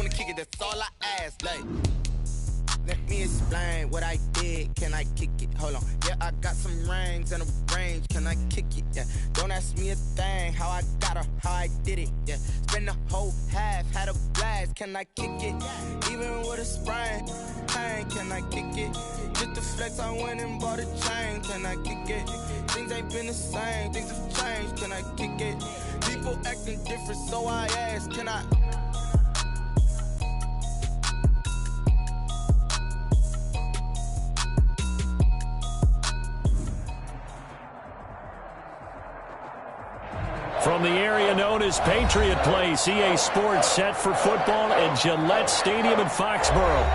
wanna kick it, that's all I ask. Like, let me explain what I did. Can I kick it? Hold on. Yeah, I got some rings and a range. Can I kick it? Yeah. Don't ask me a thing. How I got her, how I did it. Yeah. Spend the whole half, had a blast. Can I kick it? Even with a sprain. Hey, can I kick it? Just the flex, I went and bought a chain. Can I kick it? Things ain't been the same. Things have changed. Can I kick it? People acting different, so I ask. Can I? From the area known as Patriot Place, EA Sports set for football at Gillette Stadium in Foxborough.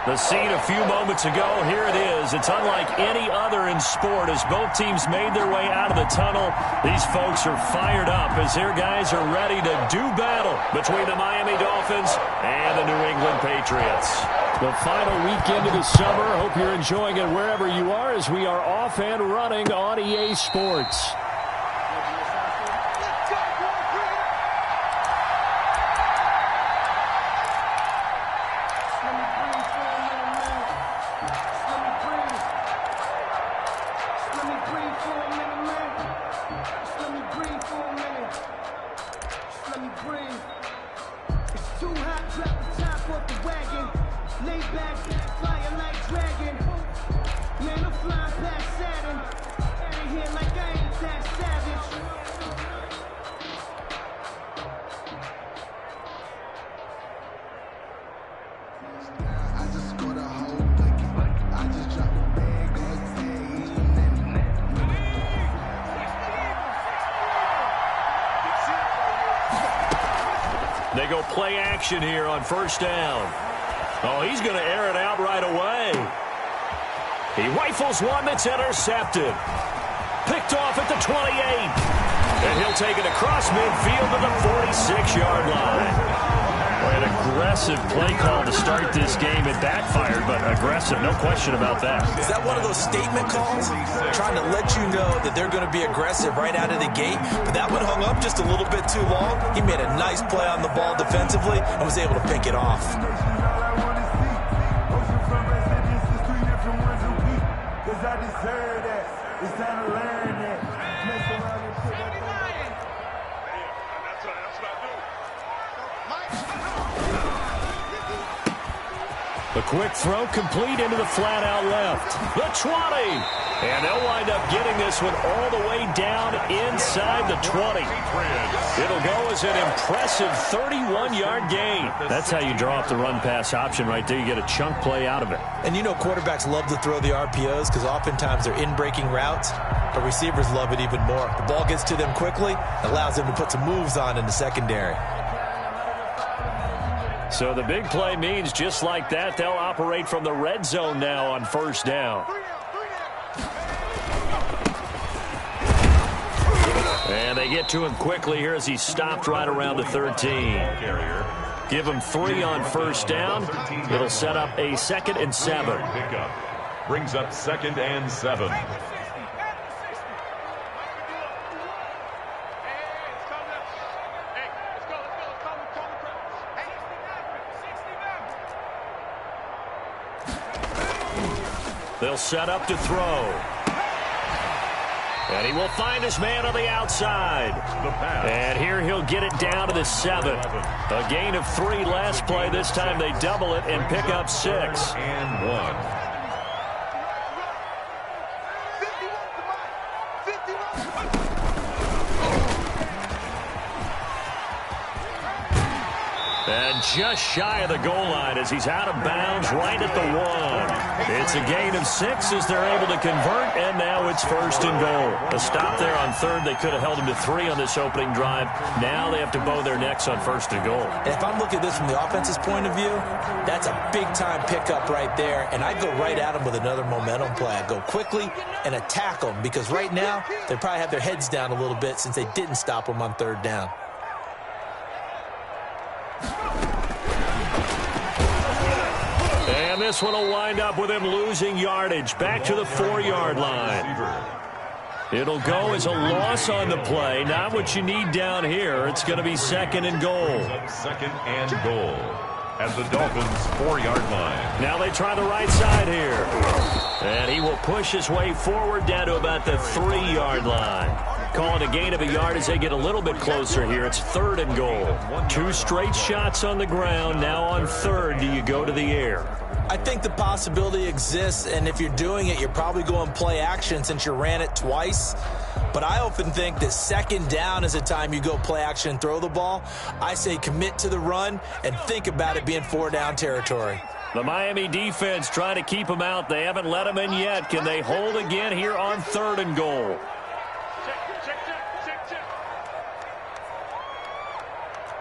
The scene a few moments ago, here it is. It's unlike any other in sport as both teams made their way out of the tunnel. These folks are fired up as their guys are ready to do battle between the Miami Dolphins and the New England Patriots. The final weekend of the summer. Hope you're enjoying it wherever you are as we are off and running on EA Sports. They go play action here on first down. Oh, he's going to air it out right away. He rifles one that's intercepted. Picked off at the 28. And he'll take it across midfield to the 46-yard line. An aggressive play call to start this game. It backfired, but aggressive, no question about that. Is that one of those statement calls? Trying to let you know that they're going to be aggressive right out of the gate, but that one hung up just a little bit too long. He made a nice play on the ball defensively and was able to pick it off. A quick throw complete into the flat out left. The 20. And they'll wind up getting this one all the way down inside the 20. It'll go as an impressive 31-yard gain. That's how you draw up the run-pass option right there. You get a chunk play out of it. And you know quarterbacks love to throw the RPOs because oftentimes they're in-breaking routes, but receivers love it even more. The ball gets to them quickly, allows them to put some moves on in the secondary. So the big play means just like that, they'll operate from the red zone now on first down. And they get to him quickly here as he's stopped right around the 13. Give him 3 on first down. It'll set up a 2nd and 7. Brings up 2nd and 7. They'll set up to throw. And he will find his man on the outside. And here he'll get it down to the 7. A gain of 3 last play. This time they double it and pick up 6. And 1. And just shy of the goal line as he's out of bounds right at the 1. It's a gain of 6 as they're able to convert, and now it's 1st and goal. A stop there on 3rd. They could have held him to 3 on this opening drive. Now they have to bow their necks on 1st and goal. And if I'm looking at this from the offense's point of view, that's a big-time pickup right there, and I'd go right at him with another momentum play. I'd go quickly and attack them because right now they probably have their heads down a little bit since they didn't stop them on 3rd down. And this one will wind up with him losing yardage back to the 4-yard line. It'll go as a loss on the play. Not what you need down here. It's going to be 2nd and goal. 2nd and goal. at the Dolphins' 4-yard line. Now they try the right side here. And he will push his way forward down to about the 3-yard line. Calling a gain of a yard as they get a little bit closer here. It's 3rd and goal. 2 straight shots on the ground. Now on 3rd, do you go to the air? I think the possibility exists, and if you're doing it, you're probably going play action since you ran it twice. But I often think that 2nd down is the time you go play action and throw the ball. I say commit to the run and think about it being 4-down territory. The Miami defense trying to keep them out. They haven't let them in yet. Can they hold again here on 3rd and goal?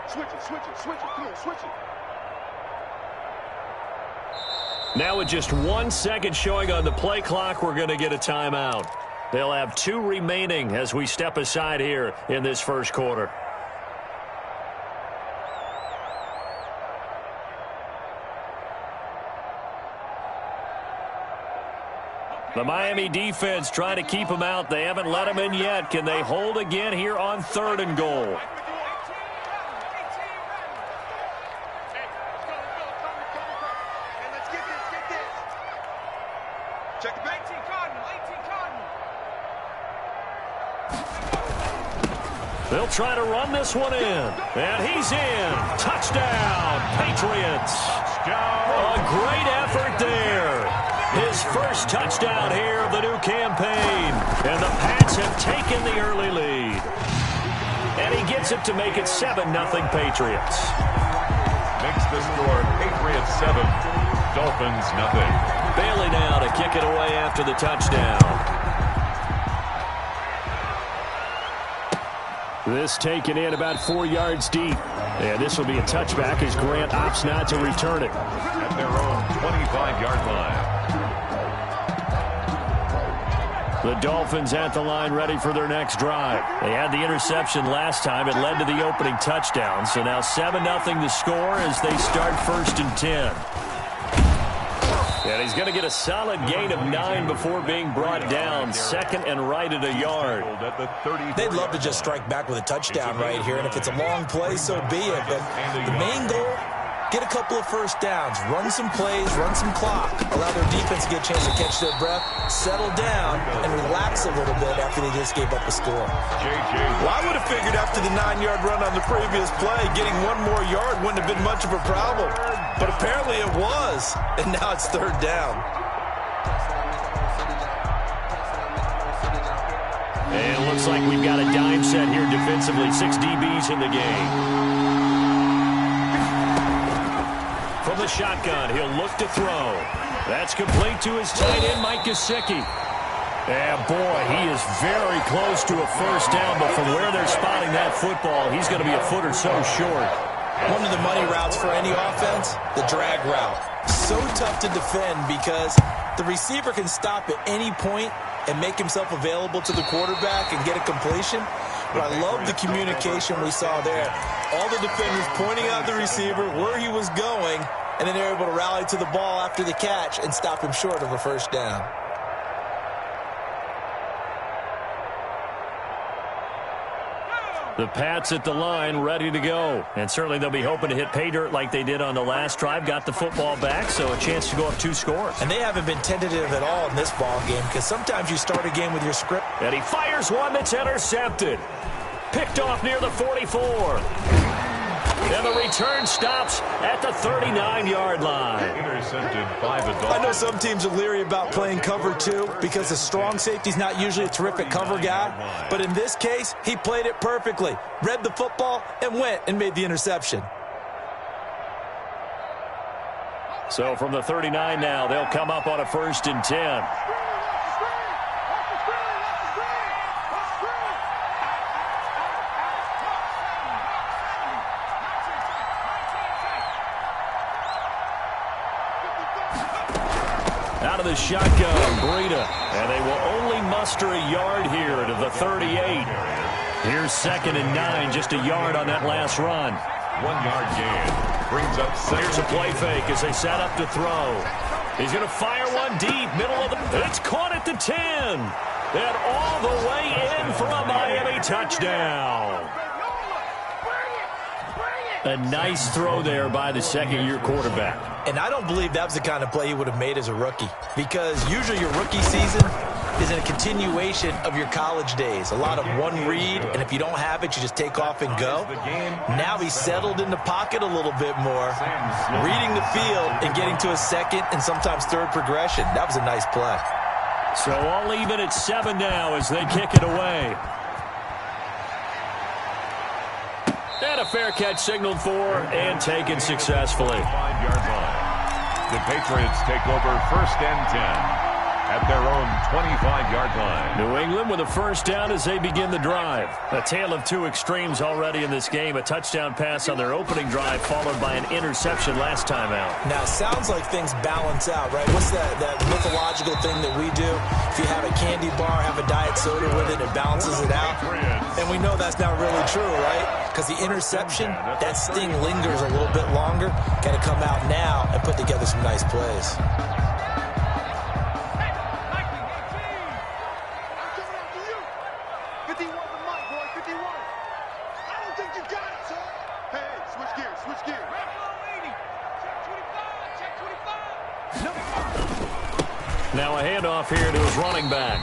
Switch it. Come on, switch it. Now with just 1 second showing on the play clock, we're going to get a timeout. They'll have 2 remaining as we step aside here in this first quarter. The Miami defense trying to keep them out. They haven't let them in yet. Can they hold again here on 3rd and goal? They'll try to run this one in. And he's in. Touchdown, Patriots. A great effort there. His first touchdown here of the new campaign. And the Pats have taken the early lead. And he gets it to make it 7-0 Patriots. Makes the score Patriots 7, Dolphins 0. Bailey now to kick it away after the touchdown. This taken in about 4 yards deep. And this will be a touchback as Grant opts not to return it. At their own 25-yard line. The Dolphins at the line ready for their next drive. They had the interception last time. It led to the opening touchdown. So now 7-0 the score as they start 1st and 10. And he's going to get a solid gain of 9 before being brought down. 2nd and right at a yard. They'd love to just strike back with a touchdown right here, and if it's a long play, so be it. But the main goal, get a couple of first downs, run some plays, run some clock, allow their defense to get a chance to catch their breath, settle down, and relax a little bit after they just gave up a score. Well, I would have figured after the 9-yard run on the previous play, getting 1 more yard wouldn't have been much of a problem. But apparently it was, and now it's 3rd down. And it looks like we've got a dime set here defensively. 6 DBs in the game. From the shotgun, he'll look to throw. That's complete to his tight end, Mike Gesicki. And boy, he is very close to a first down, but from where they're spotting that football, he's going to be a foot or so short. One of the money routes for any offense, the drag route. So tough to defend because the receiver can stop at any point and make himself available to the quarterback and get a completion. But I love the communication we saw there. All the defenders pointing out the receiver, where he was going, and then they're able to rally to the ball after the catch and stop him short of a first down. The Pats at the line, ready to go. And certainly they'll be hoping to hit pay dirt like they did on the last drive. Got the football back, so a chance to go up 2 scores. And they haven't been tentative at all in this ball game because sometimes you start a game with your script. And he fires one that's intercepted. Picked off near the 44. And the return stops at the 39-yard line. Intercepted by the Dolphins. I know some teams are leery about playing cover 2 because the strong safety's not usually a terrific cover guy. But in this case, he played it perfectly. Read the football and went and made the interception. So from the 39 now, they'll come up on a 1st and 10. Out of the shotgun, Breida. And they will only muster a yard here to the 38. Here's 2nd and 9, just a yard on that last run. 1-yard gain. Brings up 2nd. Here's a play fake as they set up to throw. He's going to fire one deep, middle of the... It's caught at the 10. And all the way in for a Miami touchdown. A nice throw there by the second-year quarterback. And I don't believe that was the kind of play he would have made as a rookie, because usually your rookie season is in a continuation of your college days. A lot of one read, and if you don't have it, you just take off and go. Now he's settled in the pocket a little bit more, reading the field and getting to a second and sometimes third progression. That was a nice play. So all even at 7 now as they kick it away. And a fair catch signaled for and taken successfully. 5-yard line. The Patriots take over 1st and 10 at their own 25-yard line. New England with a first down as they begin the drive. A tale of two extremes already in this game. A touchdown pass on their opening drive followed by an interception last time out. Now, it sounds like things balance out, right? What's that mythological thing that we do? If you have a candy bar, have a diet soda with it, it balances it out. And we know that's not really true, right? Because the interception, that sting lingers a little bit longer. Got to come out now and put together some nice plays. Now a handoff here to his running back.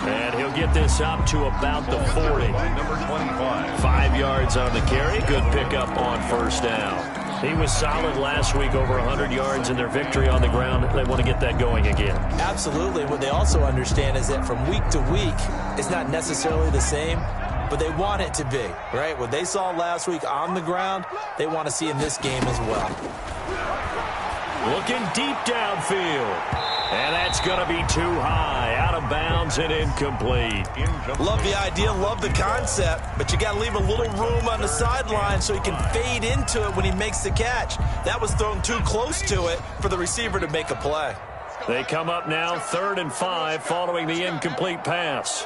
And he'll get this up to about the 40. Number 25. 5 yards on the carry. Good pickup on first down. He was solid last week, over 100 yards in their victory on the ground. They want to get that going again. Absolutely. What they also understand is that from week to week, it's not necessarily the same, but they want it to be, right? What they saw last week on the ground, they want to see in this game as well. Looking deep downfield. And that's going to be too high, out of bounds and incomplete. Love the idea, love the concept, but you got to leave a little room on the sideline so he can fade into it when he makes the catch. That was thrown too close to it for the receiver to make a play. They come up now 3rd and 5 following the incomplete pass.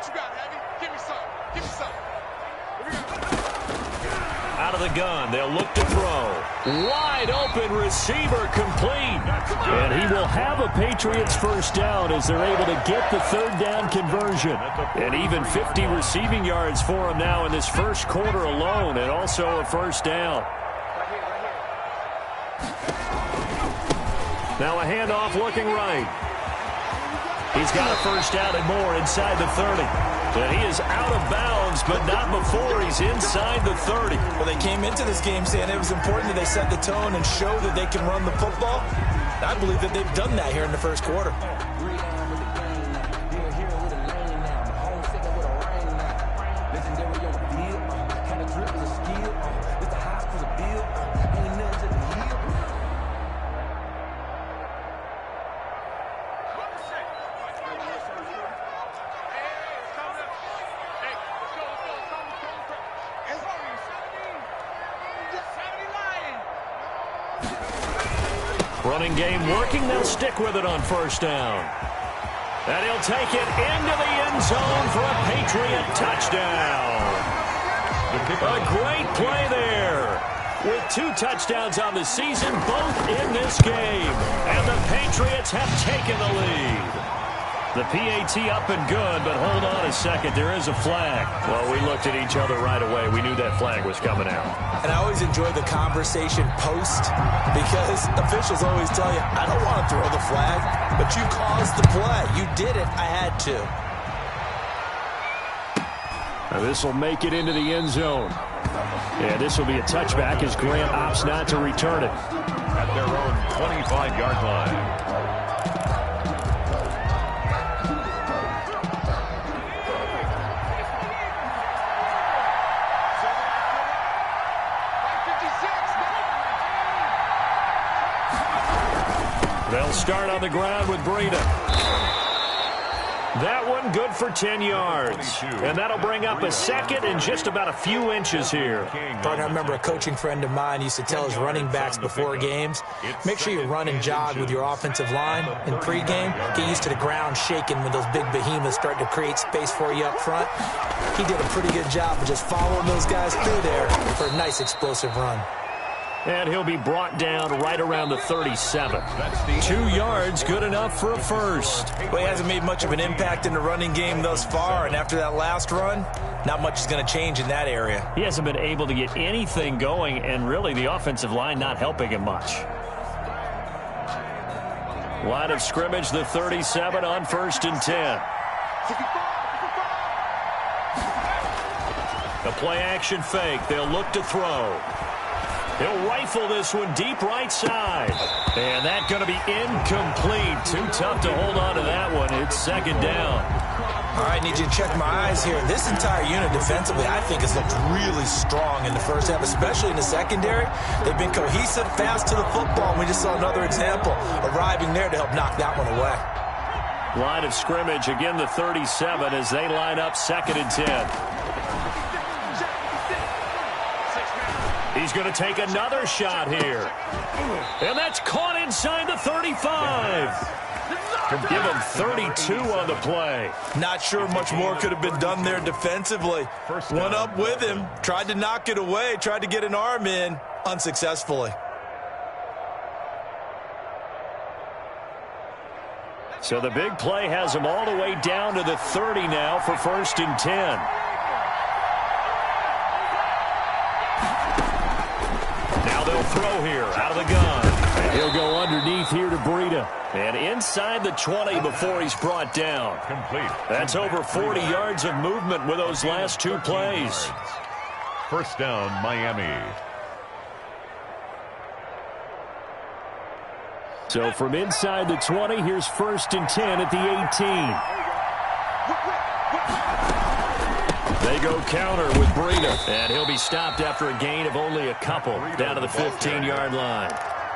Out of the gun, they'll look to throw. Wide open receiver complete. And he will have a Patriots first down as they're able to get the 3rd down conversion. And even 50 receiving yards for him now in this first quarter alone, and also a first down. Now a handoff looking right. He's got a first down and more inside the 30. And he is out of bounds, but not before he's inside the 30. Well, they came into this game saying it was important that they set the tone and show that they can run the football. I believe that they've done that here in the first quarter. Running game working. They'll stick with it on first down. And he'll take it into the end zone for a Patriot touchdown. A great play there. With 2 touchdowns on the season, both in this game. And the Patriots have taken the lead. The PAT up and good, but hold on a second. There is a flag. Well, we looked at each other right away. We knew that flag was coming out. And I always enjoy the conversation post because officials always tell you, I don't want to throw the flag, but you caused the play. You did it. I had to. Now this will make it into the end zone. Yeah, this will be a touchback as Grant opts not to return it. At their own 25-yard line. They'll start on the ground with Breida. That one good for 10 yards. And that'll bring up a second and just about a few inches here. Partner, I remember a coaching friend of mine used to tell his running backs before games, make sure you run and jog with your offensive line in pregame. Get used to the ground shaking when those big behemoths start to create space for you up front. He did a pretty good job of just following those guys through there for a nice explosive run. And he'll be brought down right around the 37. 2 yards, good enough for a first. Well, he hasn't made much of an impact in the running game thus far, and after that last run, not much is going to change in that area. He hasn't been able to get anything going, and really the offensive line not helping him much. Line of scrimmage, the 37 on 1st and 10. The play action fake. They'll look to throw. He'll rifle this one deep right side. And that's going to be incomplete. Too tough to hold on to that one. It's 2nd down. All right, need you to check my eyes here. This entire unit defensively, I think, has looked really strong in the first half, especially in the secondary. They've been cohesive, fast to the football, and we just saw another example arriving there to help knock that one away. Line of scrimmage, again the 37 as they line up 2nd and 10. He's going to take another shot here. And that's caught inside the 35. Give him 32 on the play. Not sure much more could have been done there defensively. Went up with him, tried to knock it away, tried to get an arm in, unsuccessfully. So the big play has him all the way down to the 30 now for 1st and 10. Now they'll throw here out of the gun. And he'll go underneath here to Breida. And inside the 20 before he's brought down. Complete. That's over 40 yards of movement with those last 2 plays. 1st down, Miami. So from inside the 20, here's 1st and 10 at the 18. They go counter with Breida. And he'll be stopped after a gain of only a couple down to the 15-yard line.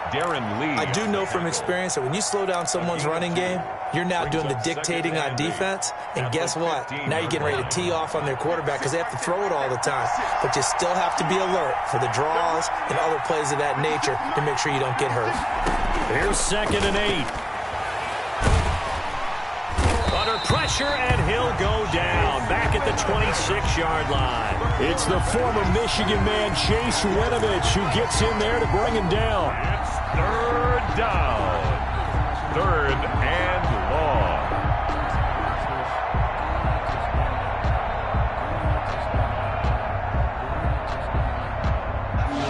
Darren Lee. I do know from experience that when you slow down someone's running game, you're now doing the dictating on defense. And guess what? Now you're getting ready to tee off on their quarterback because they have to throw it all the time. But you still have to be alert for the draws and other plays of that nature to make sure you don't get hurt. Here's 2nd and 8. Under pressure, and he'll go down. Back at the 26-yard line. It's the former Michigan man, Chase Winovich, who gets in there to bring him down. It's 3rd down. 3rd and long.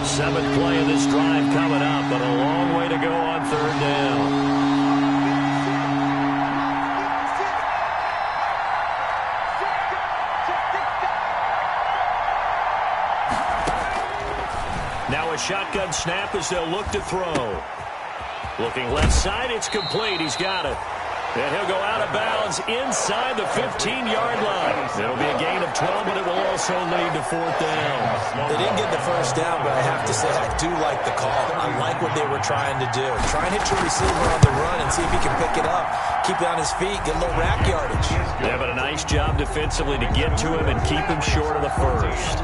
Seventh play of this drive coming up, but a long way to go on 3rd down. Now a shotgun snap as they'll look to throw. Looking left side, it's complete. He's got it. And he'll go out of bounds inside the 15-yard line. It'll be a gain of 12, but it will also lead to 4th down. They didn't get the first down, but I have to say I do like the call. I like what they were trying to do. Try and hit your receiver on the run and see if he can pick it up. Keep it on his feet, get a little rack yardage. Yeah, but a nice job defensively to get to him and keep him short of the first.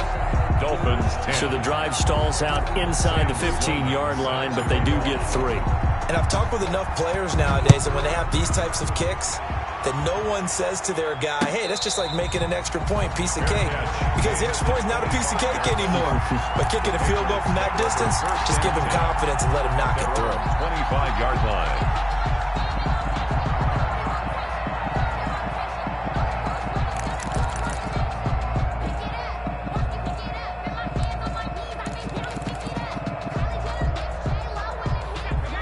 Dolphins 10. So the drive stalls out inside the 15-yard line, but they do get 3. And I've talked with enough players nowadays that when they have these types of kicks, that no one says to their guy, hey, that's just like making an extra point, piece of cake. Because the extra point is not a piece of cake anymore. But kicking a field goal from that distance, just give him confidence and let him knock it through. 25-yard line.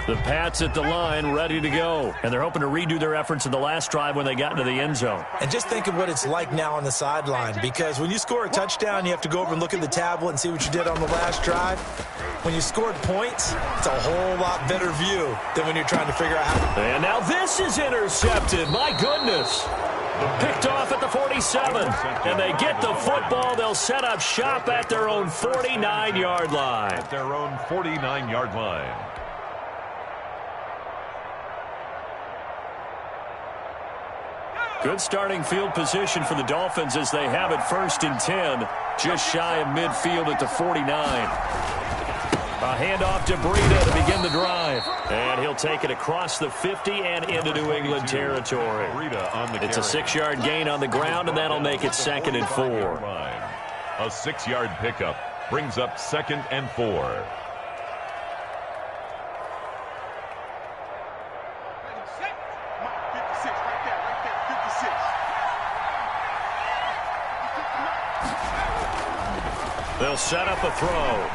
The Pats at the line, ready to go. And they're hoping to redo their efforts in the last drive when they got into the end zone. And just think of what it's like now on the sideline. Because when you score a touchdown, you have to go over and look at the tablet and see what you did on the last drive. When you scored points, it's a whole lot better view than when you're trying to figure out how to... And now this is intercepted. My goodness. Picked off at the 47. And they get the football. They'll set up shop at their own 49-yard line. At their own 49-yard line. Good starting field position for the Dolphins as they have it 1st and 10, just shy of midfield at the 49. A handoff to Breida to begin the drive. And he'll take it across the 50 and into New England territory. It's a 6-yard gain on the ground, and that'll make it 2nd and 4. A 6-yard pickup brings up 2nd and 4. They'll set up a throw.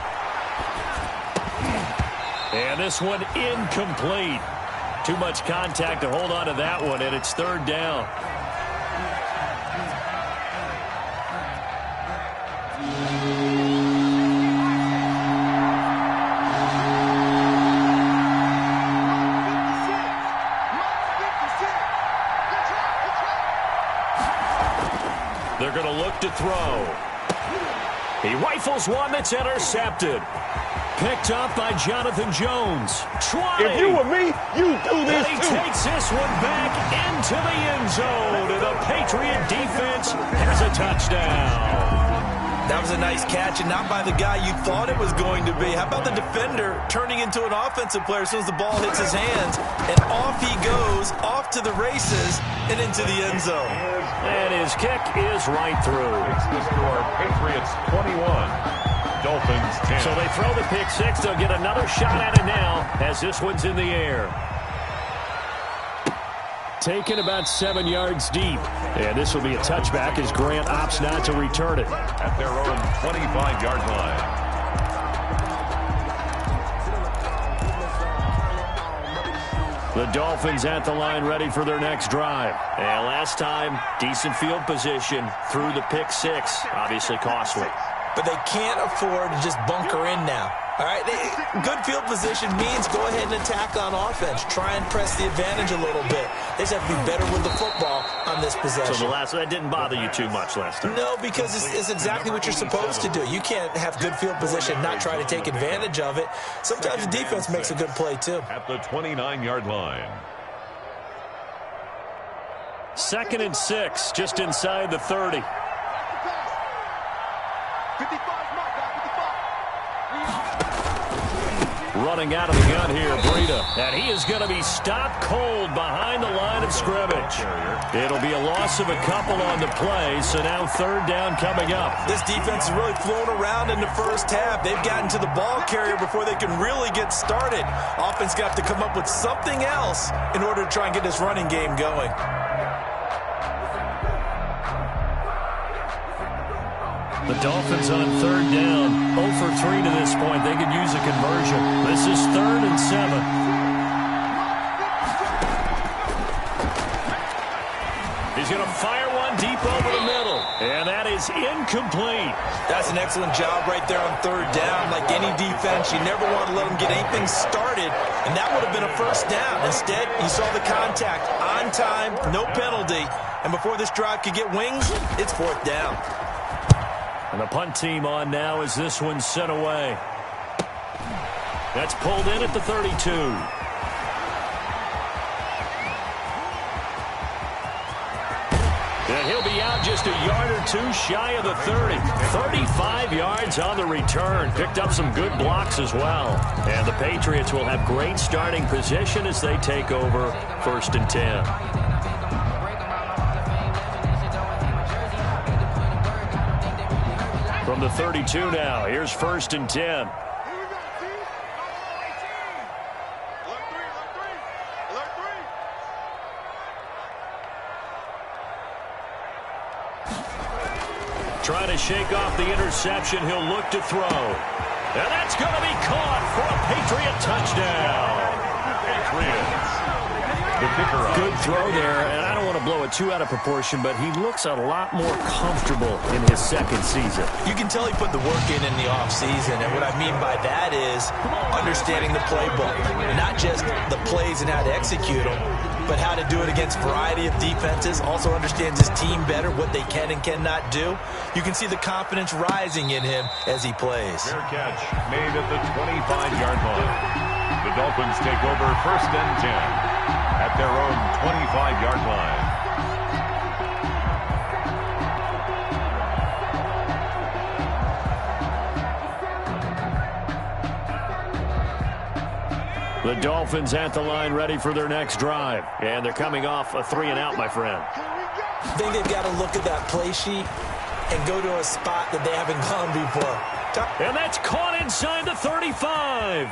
And this one incomplete. Too much contact to hold on to that one, and it's third down. They're going to look to throw. He rifles one that's intercepted. Picked up by Jonathan Jones. 20. If you were me, you do this He too. takes this one back into the end zone. And the Patriot defense has a touchdown. That was a nice catch, and not by the guy you thought it was going to be. How about the defender turning into an offensive player as soon as the ball hits his hands, and off he goes, off to the races, and into the end zone. And his kick is right through. Takes the score, Patriots 21, Dolphins 10. So they throw the pick six. They'll get another shot at it now as this one's in the air. Taken about 7 yards deep. And this will be a touchback as Grant opts not to return it. At their own 25-yard line. The Dolphins at the line ready for their next drive. And last time, decent field position through the pick six. Obviously costly. But they can't afford to just bunker in now. All right, good field position means go ahead and attack on offense. Try and press the advantage a little bit. They just have to be better with the football on this possession. So that didn't bother you too much last time? No, because it's exactly what you're supposed to do. You can't have good field position, not try to take advantage of it. Sometimes the defense makes a good play, too. At the 29-yard line. 2nd and 6, just inside the 30. 55, my guy, 55. Running out of the gun here, Breida. And he is going to be stopped cold behind the line of scrimmage. It'll be a loss of a couple on the play, so now third down coming up. This defense has really flown around in the first half. They've gotten to the ball carrier before they can really get started. Offense got to come up with something else in order to try and get this running game going. The Dolphins on third down, 0 for 3 to this point. They could use a conversion. This is 3rd and 7. He's going to fire one deep over the middle, and that is incomplete. That's an excellent job right there on third down. Like any defense, you never want to let them get anything started, and that would have been a first down. Instead, you saw the contact on time, no penalty, and before this drive could get wings, it's 4th down. And the punt team on now as this one's sent away. That's pulled in at the 32. And he'll be out just a yard or two shy of the 30. 35 yards on the return. Picked up some good blocks as well. And the Patriots will have great starting position as they take over 1st and 10. From the 32 now, here's 1st and 10. Trying to shake off the interception. He'll look to throw. And that's going to be caught for a Patriot touchdown. Patriots. The kicker up. Good throw there, and I don't want to blow it too out of proportion, but he looks a lot more comfortable in his second season. You can tell he put the work in the offseason, and what I mean by that is understanding the playbook. Not just the plays and how to execute them, but how to do it against a variety of defenses. Also understands his team better, what they can and cannot do. You can see the confidence rising in him as he plays. Fair catch made at the 25-yard line. The Dolphins take over 1st and 10 at their own 25-yard line. The Dolphins at the line ready for their next drive. And they're coming off a 3-and-out, my friend. I think they've got to look at that play sheet and go to a spot that they haven't gone before. And that's caught inside the 35.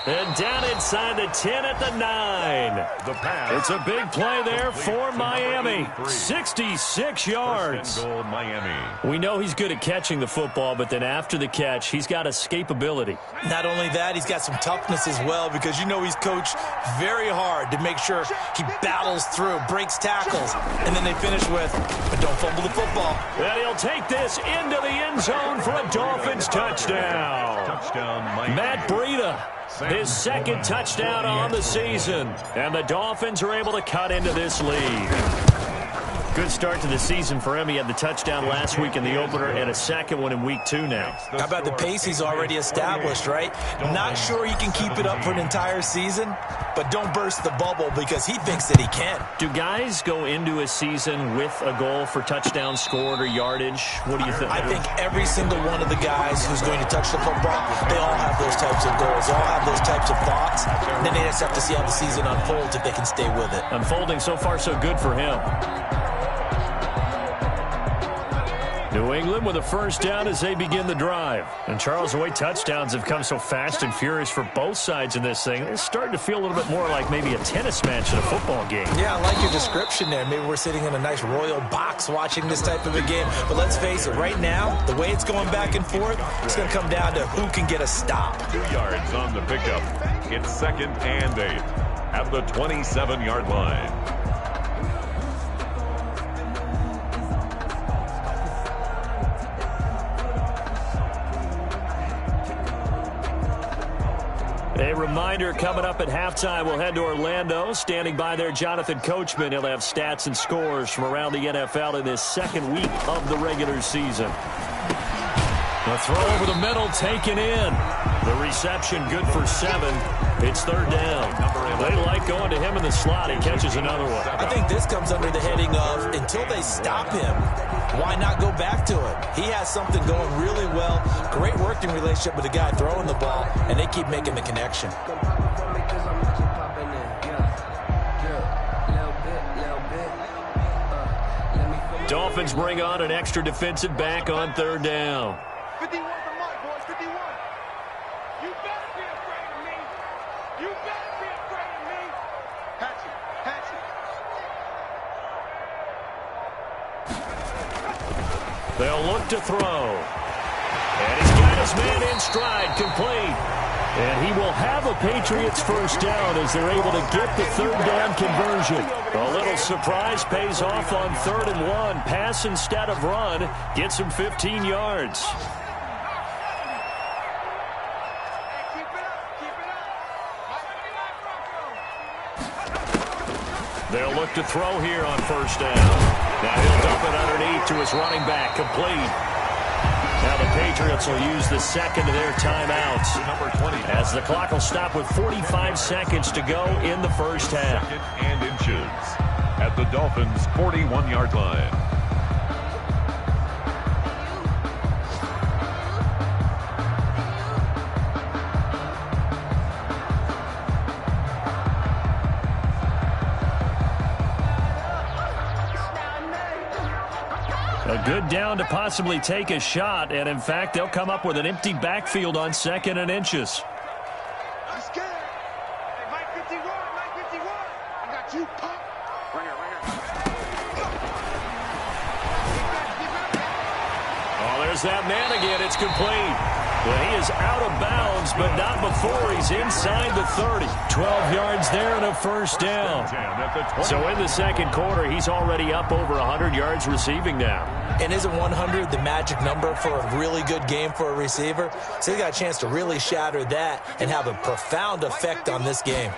And down inside the 10 at the 9. The pass. It's a big play there for Miami. 66 yards. First and goal, Miami. We know he's good at catching the football, but then after the catch, he's got escapability. Not only that, he's got some toughness as well, because you know he's coached very hard to make sure he battles through, breaks tackles, and then they finish with, but don't fumble the football. And he'll take this into the end zone for a Dolphins touchdown. Touchdown, Miami. Matt Breida, his second touchdown on the season. And the Dolphins are able to cut into this lead. Good start to the season for him. He had the touchdown last week in the opener and a second one in week 2 now. How about the pace he's already established, right? Not sure he can keep it up for an entire season, but don't burst the bubble because he thinks that he can. Do guys go into a season with a goal for touchdown scored or yardage? What do you think? I think every single one of the guys who's going to touch the football, they all have those types of goals. They all have those types of thoughts. And then they just have to see how the season unfolds if they can stay with it. Unfolding so far so good for him. New England with a first down as they begin the drive. And Charles, the way touchdowns have come so fast and furious for both sides in this thing, it's starting to feel a little bit more like maybe a tennis match in a football game. Yeah, I like your description there. Maybe we're sitting in a nice royal box watching this type of a game. But let's face it, right now, the way it's going back and forth, it's going to come down to who can get a stop. 2 yards on the pickup. It's 2nd and 8 at the 27-yard line. A reminder coming up at halftime, we'll head to Orlando. Standing by there, Jonathan Coachman. He'll have stats and scores from around the NFL in this second week of the regular season. The throw over the middle taken in. The reception good for 7. It's 3rd down. They like going to him in the slot. He catches another one. I think this comes under the heading of until they stop him, why not go back to it? He has something going really well. Great working relationship with the guy throwing the ball, and they keep making the connection. Dolphins bring on an extra defensive back on 3rd down. 51 for Mike, boys, 51. You better be afraid of me. You better be afraid of me. Hatchet, hatchet. They'll look to throw. And he's got his man in stride, complete. And he will have a Patriots first down as they're able to get the 3rd down conversion. A little surprise pays off on 3rd and 1. Pass instead of run. Gets him 15 yards. They'll look to throw here on 1st down. Now he'll dump it underneath to his running back, complete. Now the Patriots will use the second of their timeouts Number 20. as the clock will stop with 45 seconds to go in the first half. 2nd and inches at the Dolphins' 41-yard line. A good down to possibly take a shot, and in fact, they'll come up with an empty backfield on 2nd and inches. I'm scared. Hey, Mike 51, Mike 51. I got you, pop. Right here. Oh, there's that man again. It's complete. Well, he is out of bounds, but not before he's inside the 30. 12 yards there and a first down. So in the second quarter, he's already up over 100 yards receiving now. And isn't 100 the magic number for a really good game for a receiver? So they got a chance to really shatter that and have a profound effect on this game.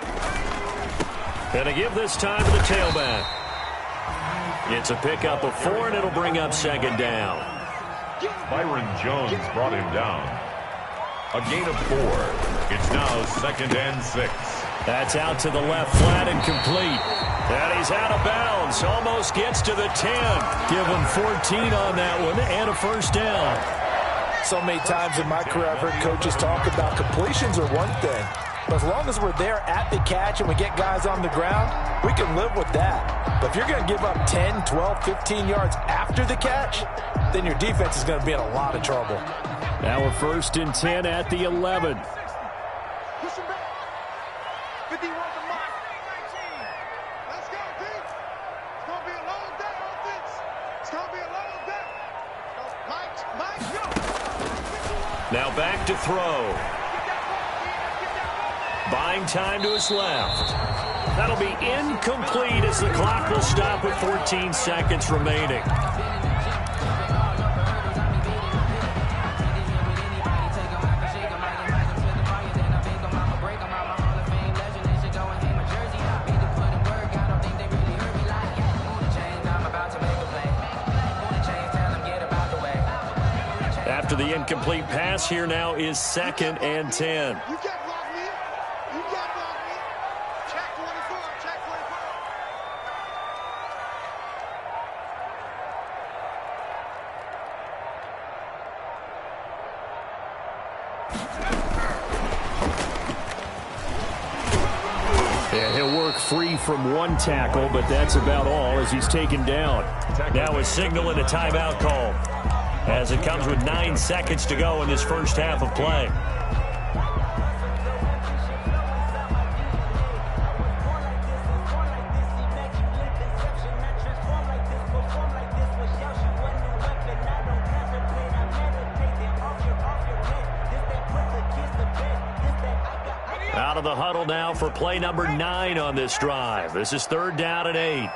And to give this time to the tailback. It's a pickup of 4, and it'll bring up 2nd down. Byron Jones brought him down. A gain of 4. It's now 2nd and 6. That's out to the left, flat and complete. And he's out of bounds. Almost gets to the 10. Give him 14 on that one and a first down. So many times in my career I've heard coaches talk about completions are one thing. But as long as we're there at the catch and we get guys on the ground, we can live with that. But if you're going to give up 10, 12, 15 yards after the catch, then your defense is going to be in a lot of trouble. Now we're 1st and 10 at the 11. 51 to Mike. Let's go, D. It's going to be a long day, offense. It's going to be a long day. Mike, go. Now back to throw. Buying time to his left. That'll be incomplete as the clock will stop with 14 seconds remaining. After the incomplete pass, here now is 2nd and 10. You can't block me. You can't block me. Check 24. Check 24. Yeah, he'll work free from one tackle, but that's about all as he's taken down. Now a signal and a timeout call, as it comes with 9 seconds to go in this first half of play. Out of the huddle now for play number 9 on this drive. This is 3rd down and 8.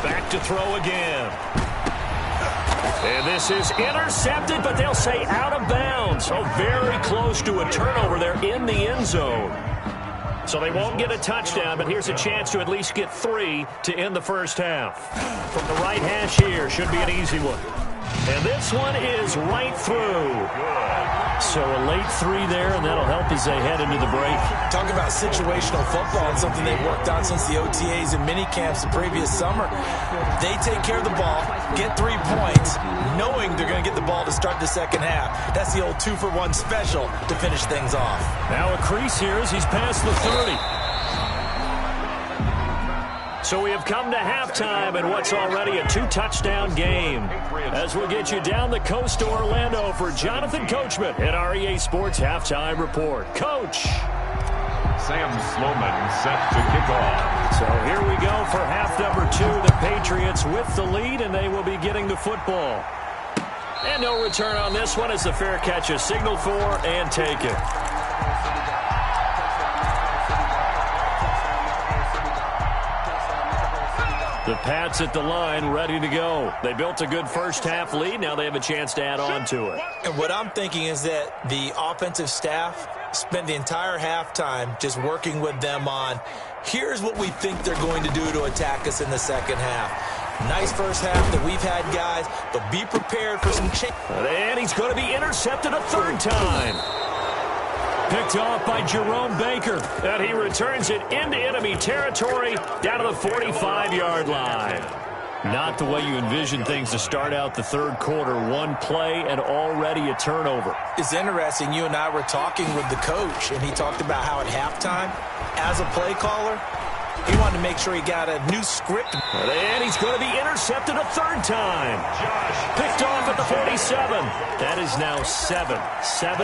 Back to throw again. And this is intercepted, but they'll say out of bounds. So very close to a turnover there in the end zone. So they won't get a touchdown, but here's a chance to at least get 3 to end the first half. From the right hash here, should be an easy one. And this one is right through. So a late 3 there, and that'll help as they head into the break. Talk about situational football and something they've worked on since the OTAs and mini camps the previous summer. They take care of the ball, get 3 points, knowing they're going to get the ball to start the second half. That's the old 2-for-1 special to finish things off. Now a crease here as he's past the 30. So we have come to halftime in what's already a 2-touchdown game. As we'll get you down the coast to Orlando for Jonathan Coachman at our EA Sports Halftime Report. Coach. Sam Sloman set to kick off. So here we go for half number 2. The Patriots with the lead, and they will be getting the football. And no return on this one as the fair catch is signaled for and taken. The Pats at the line, ready to go. They built a good first-half lead. Now they have a chance to add on to it. And what I'm thinking is that the offensive staff spent the entire halftime just working with them on, here's what we think they're going to do to attack us in the second half. Nice first half that we've had, guys, but be prepared for some change. And he's going to be intercepted a 3rd time. Picked off by Jerome Baker. And he returns it into enemy territory down to the 45-yard line. Not the way you envision things to start out the 3rd quarter. 1 play and already a turnover. It's interesting. You and I were talking with the coach, and he talked about how at halftime, as a play caller, he wanted to make sure he got a new script. And he's going to be intercepted a 3rd time. Picked off at the 47. That is now 7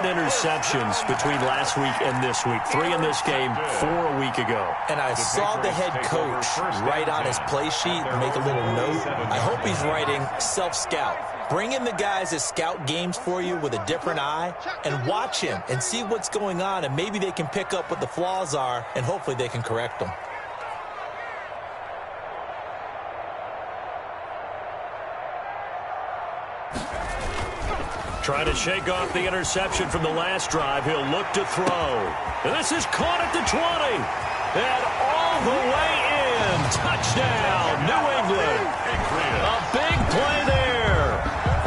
interceptions between last week and this week. 3 in this game, 4 a week ago. And I saw the head coach write on his play sheet and make a little note. I hope he's writing self-scout. Bring in the guys that scout games for you with a different eye and watch him and see what's going on, and maybe they can pick up what the flaws are, and hopefully they can correct them. Trying to shake off the interception from the last drive. He'll look to throw. And this is caught at the 20. And all the way in. Touchdown, New England. A big play there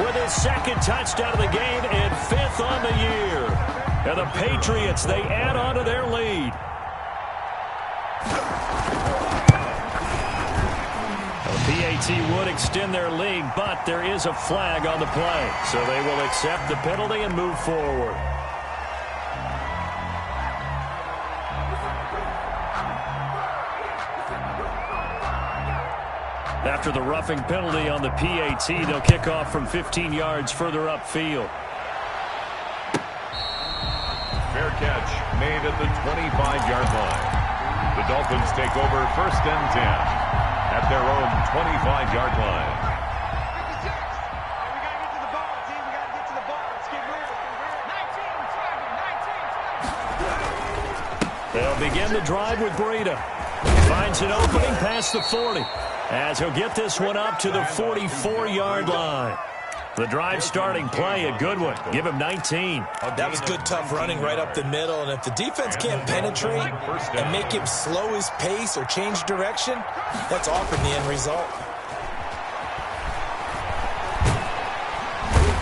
with his 2nd touchdown of the game and 5th on the year. And the Patriots, they add on to their lead. PAT would extend their lead, but there is a flag on the play. So they will accept the penalty and move forward. After the roughing penalty on the PAT, they'll kick off from 15 yards further upfield. Fair catch made at the 25-yard line. The Dolphins take over 1st and 10 at their own 25-yard line. 56. We got to get to the ball, team. We got to get to the ball. Let's get moving. 19. They'll begin the drive with Breida. Finds an opening past the 40 as he'll get this one up to the 44-yard line. The drive starting play, a good one. Give him 19. That was good, tough running right up the middle. And if the defense can't penetrate and make him slow his pace or change direction, that's often the end result.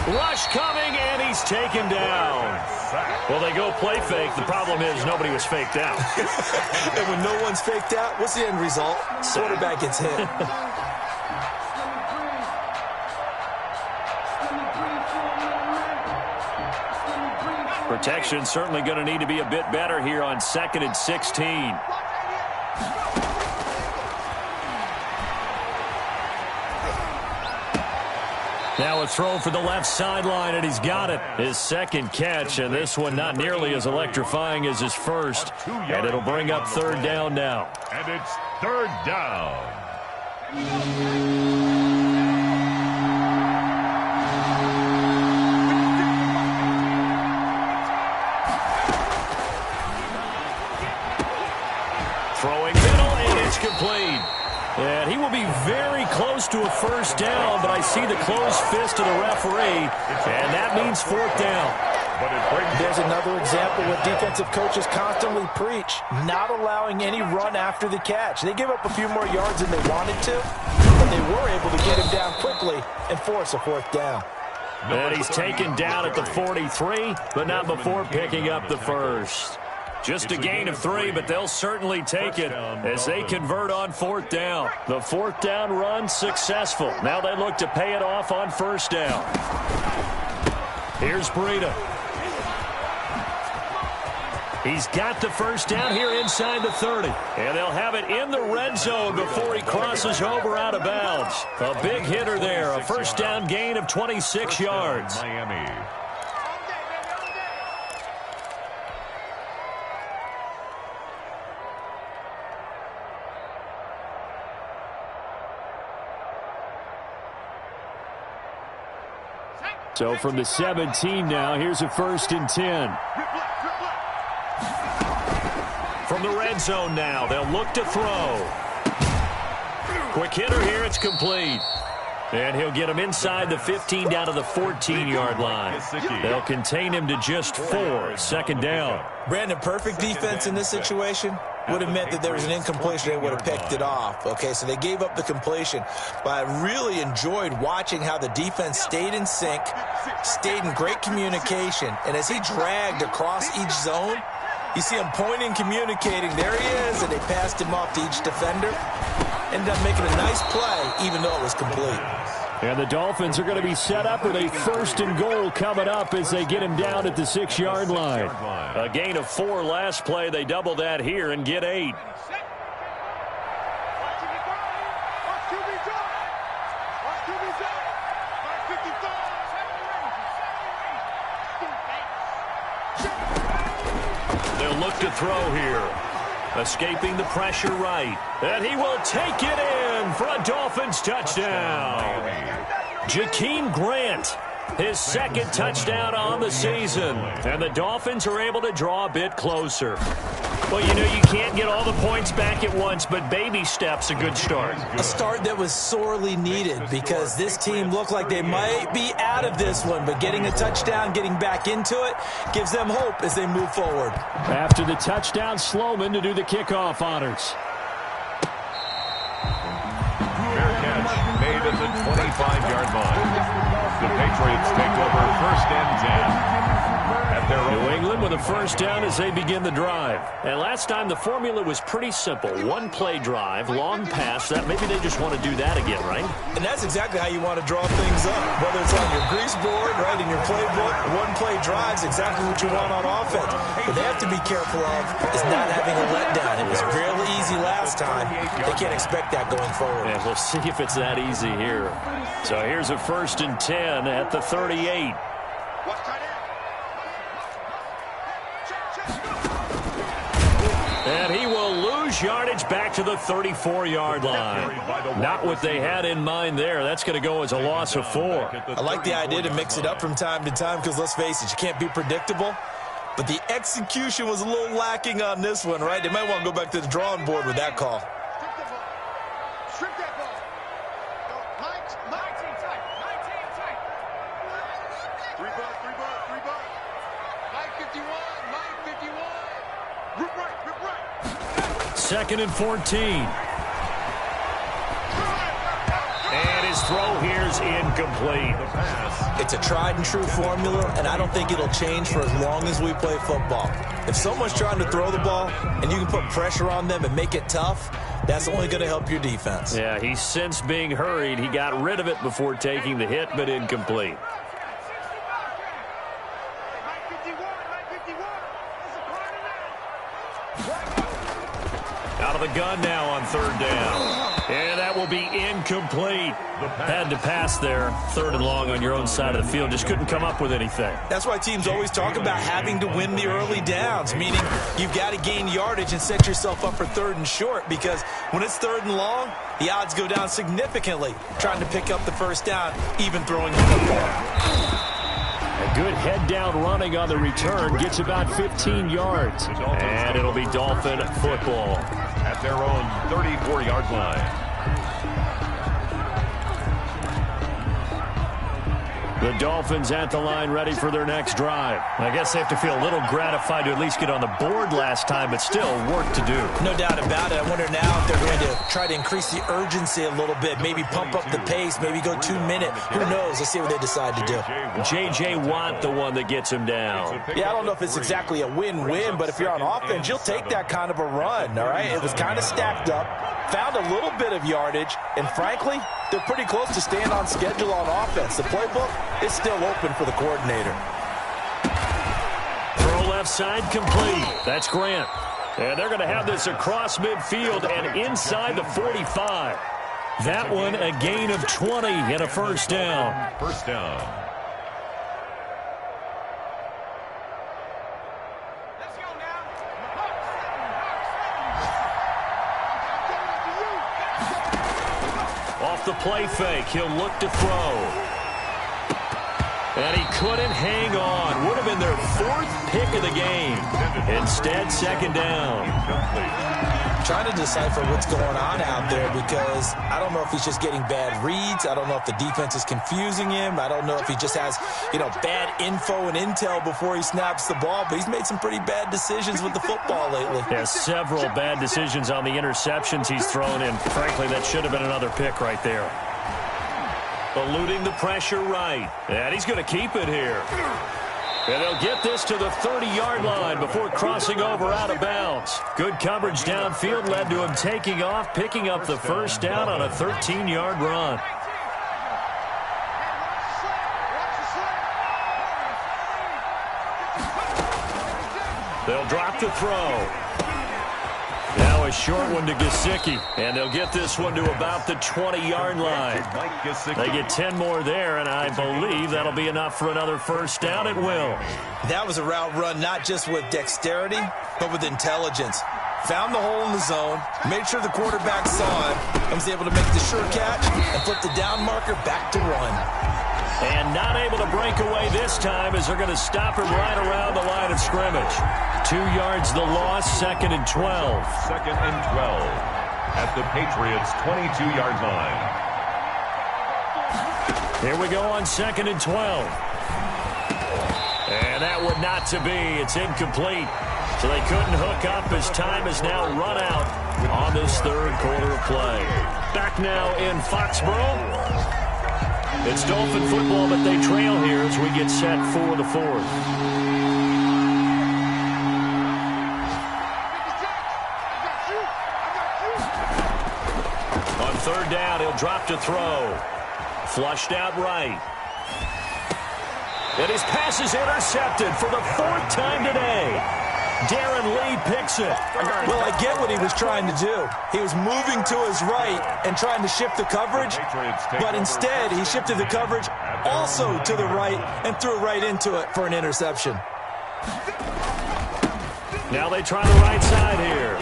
Rush coming, and he's taken down. Well, they go play fake. The problem is nobody was faked out. And when no one's faked out, what's the end result? Quarterback gets hit. Protection certainly going to need to be a bit better here on 2nd and 16. Now a throw for the left sideline, and he's got it. His second catch, and this one not nearly as electrifying as his first. And it'll bring up 3rd down now. And it's 3rd down. Throwing middle, and it's complete. And he will be very close to a 1st down, but I see the closed fist of the referee, and that means 4th down. There's another example what defensive coaches constantly preach, not allowing any run after the catch. They give up a few more yards than they wanted to, but they were able to get him down quickly and force a 4th down. And he's taken down at the 43, but not before picking up the 1st. Just a gain of 3, but they'll certainly take it as they convert on 4th down. The 4th down run successful. Now they look to pay it off on 1st down. Here's Breida. He's got the 1st down here inside the 30. And they'll have it in the red zone before he crosses over out of bounds. A big hitter there. A 1st down gain of 26 yards. Miami. So from the 17 now, here's a 1st and 10. From the red zone now, they'll look to throw. Quick hitter here, it's complete. And he'll get him inside the 15 down to the 14-yard line. They'll contain him to just 4, 2nd down. Brandon, perfect defense in this situation would have meant that there was an incompletion. They would have picked it off. Okay, so they gave up the completion. But I really enjoyed watching how the defense stayed in sync, stayed in great communication. And as he dragged across each zone, you see him pointing, communicating. There he is, and they passed him off to each defender. Ended up making a nice play, even though it was complete. And the Dolphins are going to be set up with a 1st and goal coming up as they get him down at the 6-yard line. A gain of 4 last play. They double that here and get 8. They'll look to throw here. Escaping the pressure right. And he will take it in for a Dolphins touchdown. Jakeem Grant, his 2nd touchdown on the season. And the Dolphins are able to draw a bit closer. Well, you know, you can't get all the points back at once, but baby steps a good start. A start that was sorely needed because this team looked like they might be out of this one, but getting a touchdown, getting back into it, gives them hope as they move forward. After the touchdown, Sloman to do the kickoff honors. Fair catch made at the 25-yard line. The Patriots take over 1st and 10. New England with a 1st down as they begin the drive. And last time the formula was pretty simple. 1-play drive, long pass. That maybe they just want to do that again, right? And that's exactly how you want to draw things up. Whether it's on your grease board, right, in your playbook, 1-play drives, exactly what you want on offense. What they have to be careful of is not having a letdown. It was fairly easy last time. They can't expect that going forward. And we'll see if it's that easy here. So here's a 1st and 10 at the 38. And he will lose yardage back to the 34-yard line. Not what they had in mind there. That's going to go as a loss of 4. I like the idea to mix it up from time to time because, let's face it, you can't be predictable. But the execution was a little lacking on this one, right? They might want to go back to the drawing board with that call. Strip that ball. Mike, tight. 3 ball. Mike 51. Rip right. 2nd and 14. And his throw here is incomplete. It's a tried-and-true formula, and I don't think it'll change for as long as we play football. If someone's trying to throw the ball and you can put pressure on them and make it tough, that's only going to help your defense. Yeah, he's since being hurried. He got rid of it before taking the hit, but incomplete. Out of the gun now on 3rd down. And that will be incomplete. Had to pass there. 3rd and long on your own side of the field. Just couldn't come up with anything. That's why teams always talk about having to win the early downs, meaning you've got to gain yardage and set yourself up for 3rd and short, because when it's 3rd and long, the odds go down significantly trying to pick up the 1st down, even throwing the football. A good head-down running on the return gets about 15 yards. And it'll be Dolphin football. At their own 34-yard line. The Dolphins at the line ready for their next drive. I guess they have to feel a little gratified to at least get on the board last time, but still work to do. No doubt about it. I wonder now if they're going to try to increase the urgency a little bit, maybe pump up the pace, maybe go 2-minute. Who knows? Let's see what they decide to do. J.J. Watt, the one that gets him down. Yeah, I don't know if it's exactly a win-win, but if you're on offense, you'll take that kind of a run, all right? It was kind of stacked up, found a little bit of yardage, and frankly, they're pretty close to staying on schedule on offense. The playbook is still open for the coordinator. Throw left side complete. That's Grant. And they're going to have this across midfield and inside the 45. That one a gain of 20 and a 1st down. 1st down. Off the play fake, he'll look to throw. And he couldn't hang on. Would have been their 4th pick of the game. Instead, 2nd down. Trying to decipher what's going on out there, because I don't know if he's just getting bad reads. I don't know if the defense is confusing him. I don't know if he just has, bad info and intel before he snaps the ball. But he's made some pretty bad decisions with the football lately. Yeah, several bad decisions on the interceptions he's thrown in. Frankly, that should have been another pick right there. Eluding the pressure right. And he's going to keep it here. And they'll get this to the 30-yard line before crossing over out of bounds. Good coverage downfield led to him taking off, picking up the 1st down on a 13-yard run. They'll drop the throw. Now a short one to Gesicki, and they'll get this one to about the 20-yard line. They get 10 more there, and I believe that'll be enough for another 1st down. It will. That was a route run not just with dexterity, but with intelligence. Found the hole in the zone, made sure the quarterback saw him, and was able to make the sure catch and flip the down marker back to 1. And not able to break away this time as they're going to stop him right around the line of scrimmage. 2 yards the loss, 2nd and 12. 2nd and 12 at the Patriots' 22-yard line. Here we go on 2nd and 12. And that one not to be. It's incomplete. So they couldn't hook up as time has now run out on this 3rd quarter of play. Back now in Foxborough. It's Dolphin football, but they trail here as we get set for the 4th. On 3rd down, he'll drop to throw. Flushed out right. And his pass is intercepted for the 4th time today. Darren Lee picks it. Well, I get what he was trying to do. He was moving to his right and trying to shift the coverage, but instead he shifted the coverage also to the right and threw right into it for an interception. Now they try the right side here.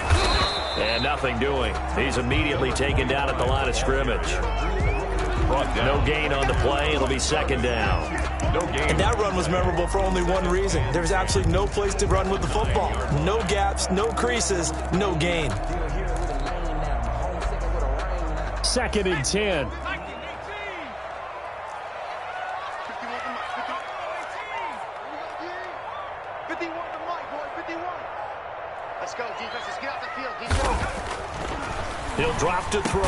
And nothing doing. He's immediately taken down at the line of scrimmage. No gain on the play. It'll be second down. No gain. And that run was memorable for only one reason. There's absolutely no place to run with the football. No gaps, no creases, no gain. Second and 10. Let's go, defense. Let's get out the field. Defense. He'll drop to throw.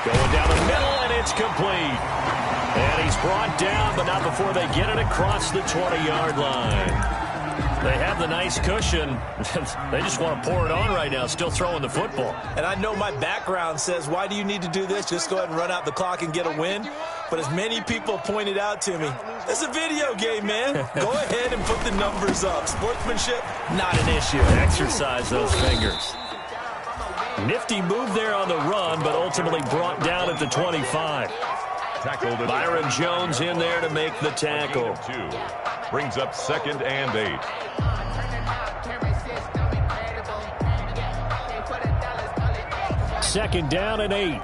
Going down the middle, and it's complete. And he's brought down, but not before they get it across the 20-yard line. They have the nice cushion. They just want to pour it on right now, still throwing the football. And I know my background says, why do you need to do this? Just go ahead and run out the clock and get a win. But as many people pointed out to me, it's a video game, man. Go ahead and put the numbers up. Sportsmanship, not an issue. Exercise those fingers. Nifty move there on the run, but ultimately brought down at the 25. Byron Jones in there to make the tackle. Brings up 2nd and 8. Second down and 8.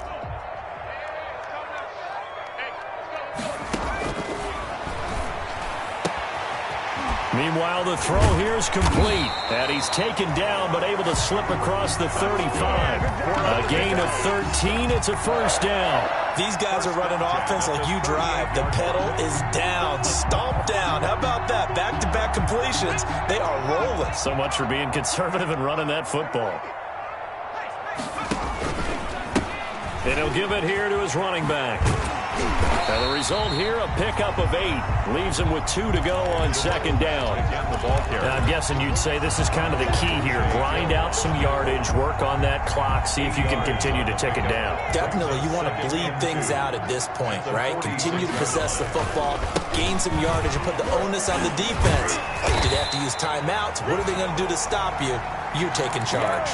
Meanwhile, the throw here is complete. And he's taken down, but able to slip across the 35. A gain of 13. It's a first down. These guys are running offense like you drive. The pedal is down, stomp down. How about that? Back-to-back completions. They are rolling. So much for being conservative and running that football. And he'll give it here to his running back. Now the result here, a pickup of 8. Leaves him with 2 to go on second down. Now I'm guessing you'd say this is kind of the key here. Grind out some yardage, work on that clock, see if you can continue to tick it down. Definitely, you want to bleed things out at this point, right? Continue to possess the football, gain some yardage, and put the onus on the defense. Do they have to use timeouts? What are they going to do to stop you? You're taking charge.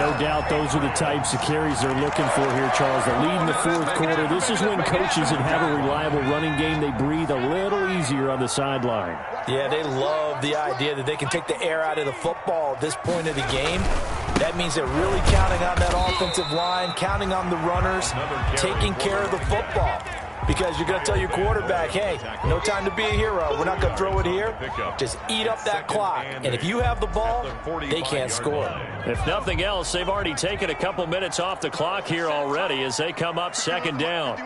No doubt those are the types of carries they're looking for here, Charles. The lead in the fourth quarter. This is when coaches that have a reliable running game, they breathe a little easier on the sideline. Yeah, they love the idea that they can take the air out of the football at this point of the game. That means they're really counting on that offensive line, counting on the runners, taking care of the football. Because you're going to tell your quarterback, hey, no time to be a hero. We're not going to throw it here. Just eat up that clock. And if you have the ball, they can't score. If nothing else, they've already taken a couple minutes off the clock here already as they come up second down.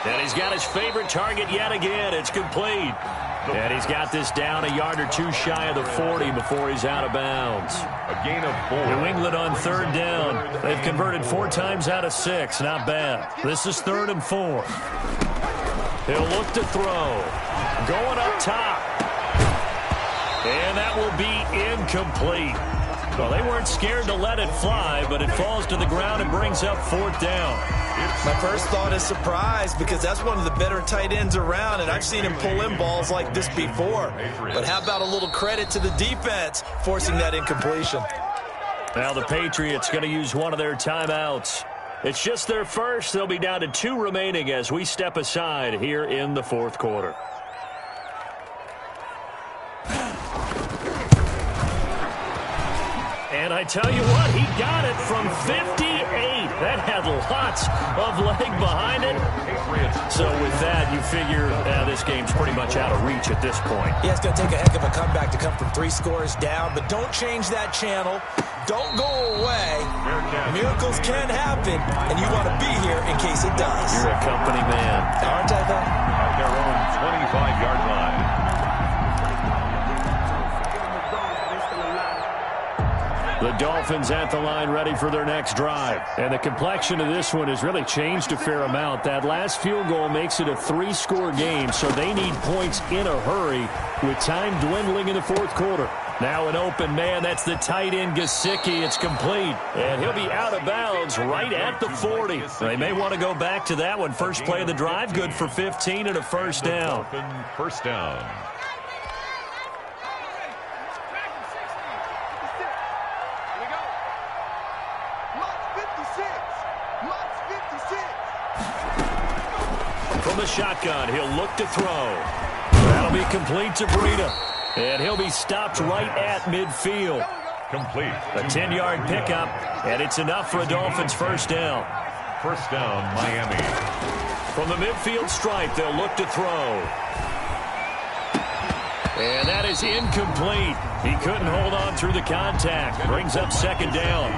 And he's got his favorite target yet again. It's complete. And he's got this down a yard or two shy of the 40 before he's out of bounds. A gain of 4. New England on third down. They've converted 4 times out of 6. Not bad. This is 3rd and 4. He'll look to throw. Going up top. And that will be incomplete. Well, they weren't scared to let it fly, but it falls to the ground and brings up 4th down. My first thought is surprise because that's one of the better tight ends around, and I've seen him pull in balls like this before. But how about a little credit to the defense forcing that incompletion? Now the Patriots going to use one of their timeouts. It's just their first. They'll be down to 2 remaining as we step aside here in the fourth quarter. And I tell you what, he got it from 58. That had lots of leg behind it. So with that, you figure this game's pretty much out of reach at this point. Yeah, it's going to take a heck of a comeback to come from 3 scores down, but don't change that channel. Don't go away. Miracles can happen, and you want to be here in case it does. You're a company man. Aren't I, though? At their own 25-yard line. The Dolphins at the line ready for their next drive. And the complexion of this one has really changed a fair amount. That last field goal makes it a 3-score game, so they need points in a hurry with time dwindling in the fourth quarter. Now an open man. That's the tight end, Gesicki. It's complete. And he'll be out of bounds right at the 40. They may want to go back to that one. First play of the drive, good for 15 and a first down. First down. From the shotgun, he'll look to throw. That'll be complete to Breida. And he'll be stopped right at midfield. Complete. A 10-yard pickup, and it's enough for a Dolphins first down. First down, Miami. From the midfield stripe, they'll look to throw. And that is incomplete. He couldn't hold on through the contact. Brings up second down.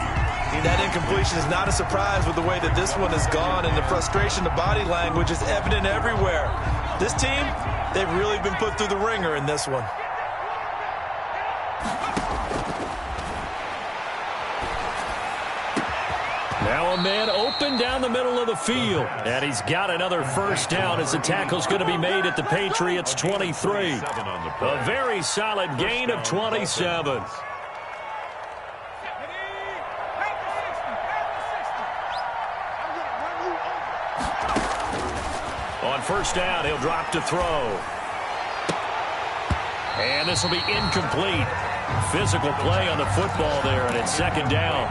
That incompletion is not a surprise with the way that this one has gone, and the frustration, the body language is evident everywhere. This team, they've really been put through the ringer in this one. Now a man open down the middle of the field. And he's got another first down as the tackle's going to be made at the Patriots' 23. A very solid gain of 27. On first down, he'll drop to throw. And this will be incomplete. Physical play on the football there, and it's second down.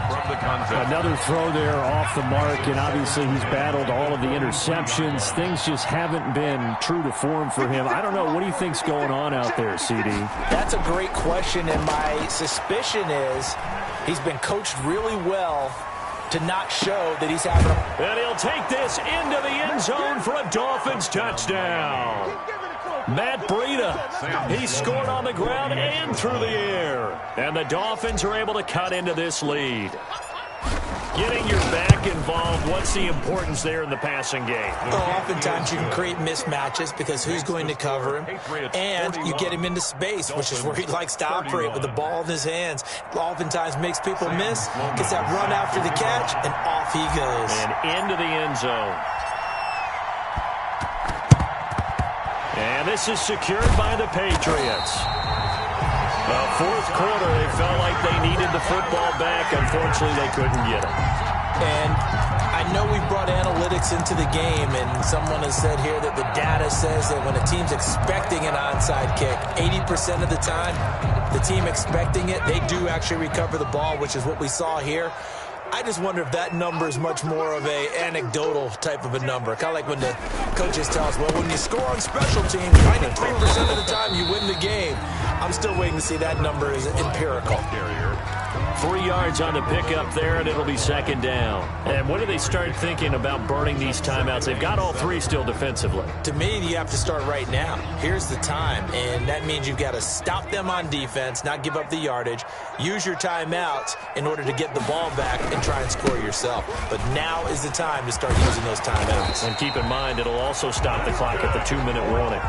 Another throw there off the mark, and obviously he's battled all of the interceptions. Things just haven't been true to form for him. I don't know. What do you think's going on out there, CD? That's a great question, and my suspicion is he's been coached really well to not show that he's having a... And he'll take this into the end zone for a Dolphins touchdown. Matt Breida, he scored on the ground and through the air. And the Dolphins are able to cut into this lead. Getting your back involved, what's the importance there in the passing game? Oh, oftentimes you can create mismatches because who's going to cover him? And you get him into space, which is where he likes to operate with the ball in his hands. Oftentimes makes people miss, gets that run after the catch, and off he goes. And into the end zone. And this is secured by the Patriots. The fourth quarter, they felt like they needed the football back. Unfortunately, they couldn't get it. And I know we brought analytics into the game, and someone has said here that the data says that when a team's expecting an onside kick, 80% of the time, the team expecting it, they do actually recover the ball, which is what we saw here. I just wonder if that number is much more of a anecdotal type of a number. Kind of like when the coaches tell us, well, when you score on special teams, 93% of the time you win the game. I'm still waiting to see that number is empirical. 3 yards on the pickup there, and it'll be second down. And when do they start thinking about burning these timeouts? They've got all three still defensively. To me, you have to start right now. Here's the time, and that means you've got to stop them on defense, not give up the yardage, use your timeouts in order to get the ball back and try and score yourself. But now is the time to start using those timeouts. And keep in mind, it'll also stop the clock at the 2-minute warning.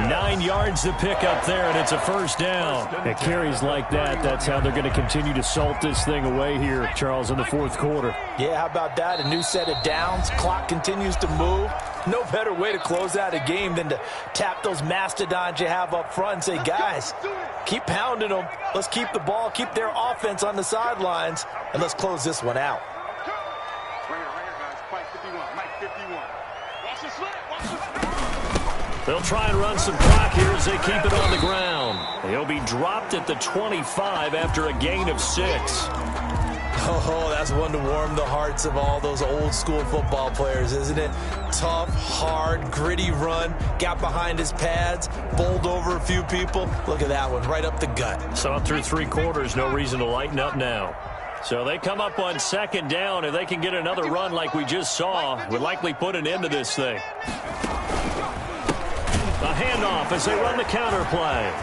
9 yards to pick up there, and it's a first down. At carries like that, that's how they're going to continue to salt this thing away here, Charles, in the fourth quarter. Yeah, how about that? A new set of downs. Clock continues to move. No better way to close out a game than to tap those mastodons you have up front and say, guys, keep pounding them. Let's keep the ball, keep their offense on the sidelines, and let's close this one out. They'll try and run some clock here as they keep it on the ground. He'll be dropped at the 25 after a gain of 6. Oh, that's one to warm the hearts of all those old school football players, isn't it? Tough, hard, gritty run, got behind his pads, bowled over a few people. Look at that one, right up the gut. Saw through 3 quarters, no reason to lighten up now. So they come up on second down. If they can get another run like we just saw, would likely put an end to this thing. A handoff as they run the counter play.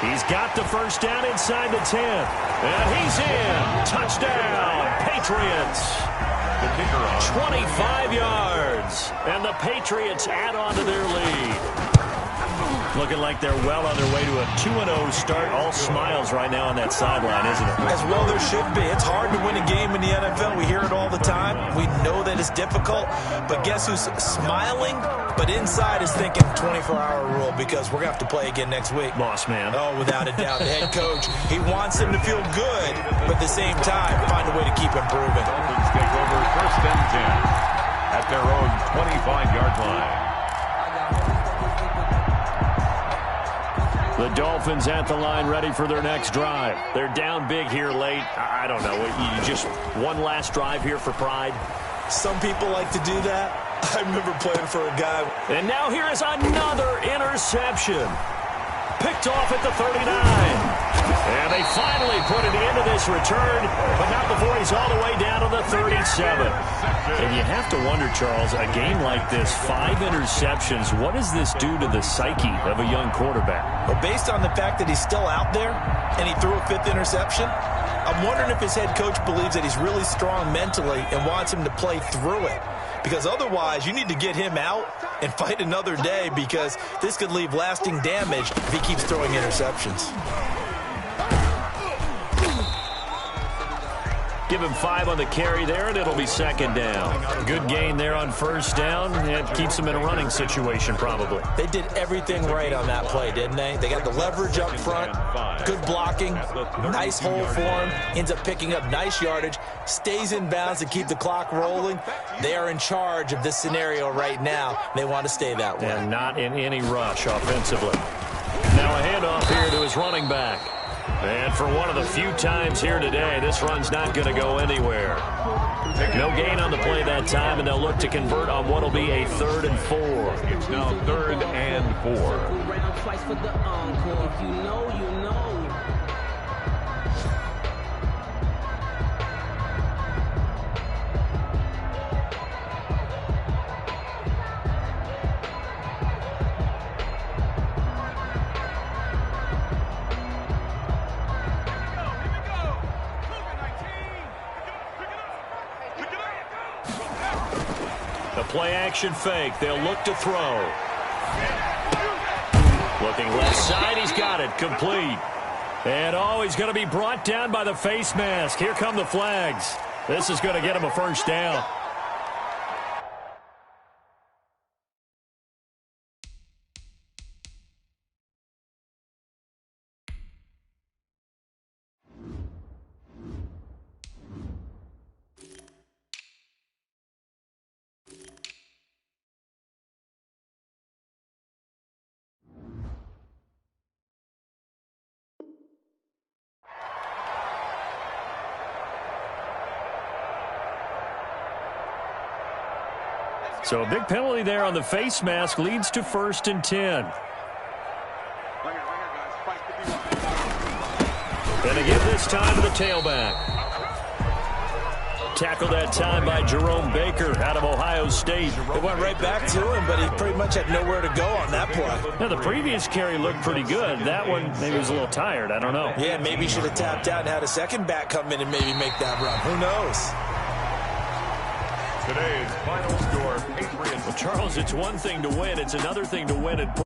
He's got the first down inside the 10. And he's in. Touchdown, Patriots. 25 yards. And the Patriots add on to their lead. Looking like they're well on their way to a 2-0 start. All smiles right now on that sideline, isn't it? As well there should be. It's hard to win a game in the NFL. We hear it all the time. We know that it's difficult. But guess who's smiling? But inside is thinking 24-hour rule because we're going to have to play again next week. Boss man. Oh, without a doubt. The head coach, he wants them to feel good, but at the same time, find a way to keep improving. Dolphins take over 1st and 10 at their own 25-yard line. The Dolphins at the line ready for their next drive. They're down big here late. I don't know. You just one last drive here for pride. Some people like to do that. I remember playing for a guy. And now here is another interception. Picked off at the 39. And they finally put it into this return, but not before he's all the way down to the 37. And you have to wonder, Charles, a game like this, 5 interceptions, what does this do to the psyche of a young quarterback? Well, based on the fact that he's still out there and he threw a 5th interception, I'm wondering if his head coach believes that he's really strong mentally and wants him to play through it. Because otherwise, you need to get him out and fight another day because this could leave lasting damage if he keeps throwing interceptions. Give him 5 on the carry there, and it'll be 2nd down. Good gain there on 1st down. It keeps him in a running situation, probably. They did everything right on that play, didn't they? They got the leverage up front, good blocking, nice hole for him, ends up picking up nice yardage, stays in bounds to keep the clock rolling. They are in charge of this scenario right now. They want to stay that way. And not in any rush offensively. Now a handoff here to his running back. And for one of the few times here today, this run's not going to go anywhere. No gain on the play that time, and they'll look to convert on what will be a 3rd and 4. It's now 3rd and 4. Play action fake. They'll look to throw. Looking left side. He's got it. Complete. And he's going to be brought down by the face mask. Here come the flags. This is going to get him a 1st down. So a big penalty there on the face mask leads to 1st and 10. And they give this time to the tailback. Tackled that time by Jerome Baker out of Ohio State. It went right back to him, but he pretty much had nowhere to go on that play. Now, the previous carry looked pretty good. That one, maybe he was a little tired. I don't know. Yeah, maybe he should have tapped out and had a second back come in and maybe make that run. Who knows? Today's final score, Patriots. Well, Charles, it's one thing to win. It's another thing to win at